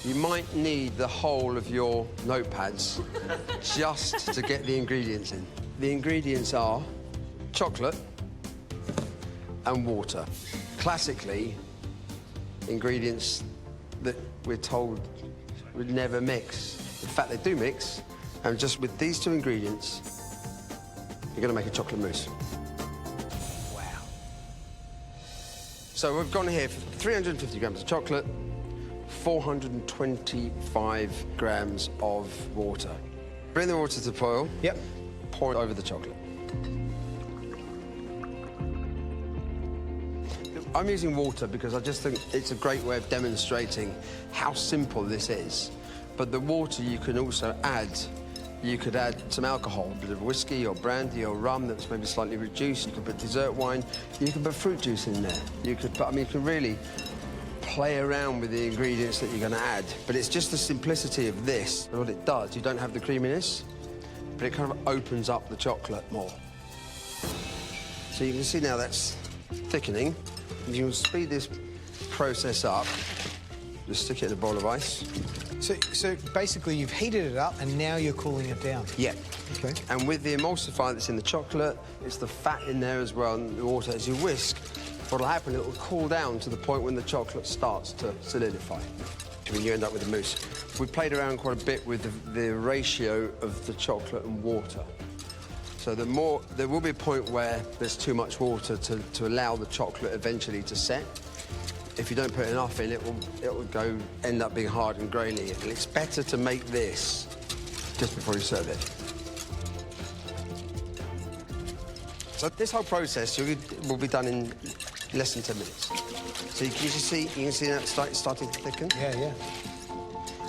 You might need the whole of your notepads just to get the ingredients in. The ingredients are chocolate and water. Classically, ingredients that we're told would never mix. In fact, they do mix, and just with these two ingredients, you're going to make a chocolate mousse. Wow. So we've gone here for 350 grams of chocolate, 425 grams of water. Bring the water to the boil. Yep. Pour it over the chocolate. I'm using water because I just think it's a great way of demonstrating how simple this is. But the water you can also add, you could add some alcohol, a bit of whiskey or brandy or rum that's maybe slightly reduced. You could put dessert wine. You can put fruit juice in there. You could put, I mean, you can really play around with the ingredients that you're going to add. But it's just the simplicity of this. And what it does, you don't have the creaminess, but it kind of opens up the chocolate more. So you can see now that's thickening. You can speed this process up. Just stick it in a bowl of ice. So basically you've heated it up and now you're cooling it down? Yeah. OK. And with the emulsifier that's in the chocolate, it's the fat in there as well, and the water, as you whisk, what'll happen, it'll cool down to the point when the chocolate starts to solidify, when you end up with a mousse. We played around quite a bit with the ratio of the chocolate and water. So there will be a point where there's too much water to allow the chocolate eventually to set. If you don't put enough in, it will end up being hard and grainy. And it's better to make this just before you serve it. So this whole process will be done in less than 10 minutes. So you can see that starting to thicken? Yeah, yeah.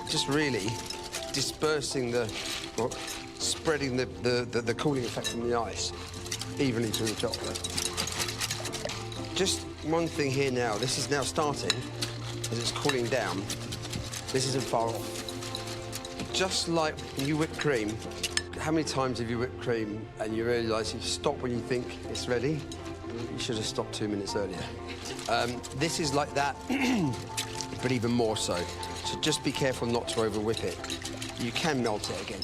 Just really dispersing spreading the cooling effect from the ice evenly through the chocolate. Just one thing here now, this is now starting, as it's cooling down. This isn't far off. Just like when you whip cream, how many times have you whipped cream and you realise you stop when you think it's ready? You should have stopped 2 minutes earlier. This is like that, but even more so. So just be careful not to over-whip it. You can melt it again.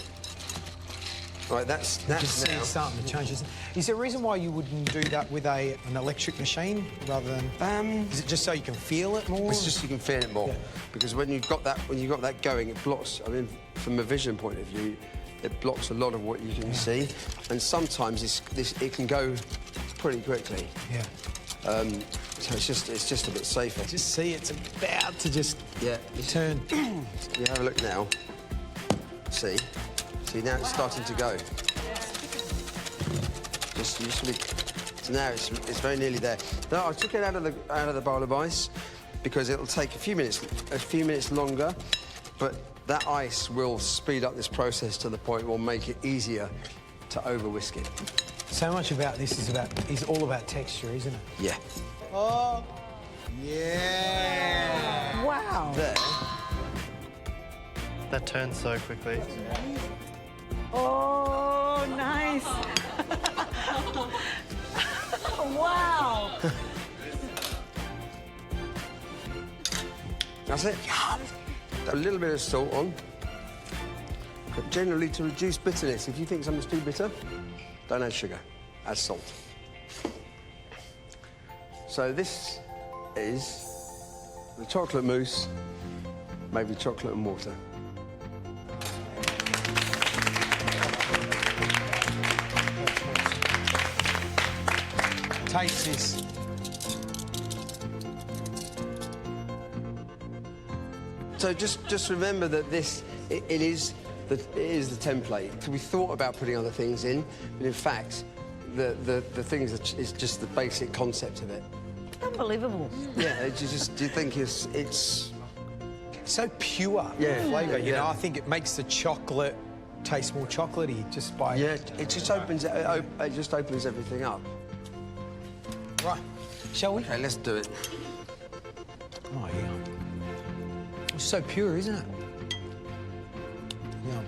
Right, that's just now starting to change. Is there a reason why you wouldn't do that with an electric machine rather than? Is it just so you can feel it more? It's just so you can feel it more, yeah. Because when you've got that going, it blocks. I mean, from a vision point of view, it blocks a lot of what you can see, and sometimes it can go pretty quickly. Yeah. So it's just a bit safer. Just see, it's about to just turn. You have a look now. See now it's starting to go. So now it's very nearly there. Now I took it out of the bowl of ice because it'll take a few minutes longer, but that ice will speed up this process to the point where will make it easier to over-whisk it. So much about this is all about texture, isn't it? Yeah. Oh, yeah. Wow. There. That turns so quickly. Oh, nice. Wow. That's it. A little bit of salt on. But generally, to reduce bitterness, if you think something's too bitter, don't add sugar, add salt. So this is the chocolate mousse, maybe chocolate and water. Taste this. So just remember that it is the template. We thought about putting other things in, but in fact, the things is just the basic concept of it. Unbelievable. Yeah, do you think it's so pure flavour? You know, I think it makes the chocolate taste more chocolatey just by it just opens everything up. Right, shall we? Okay, let's do it. Oh yeah, it's so pure, isn't it? Yeah.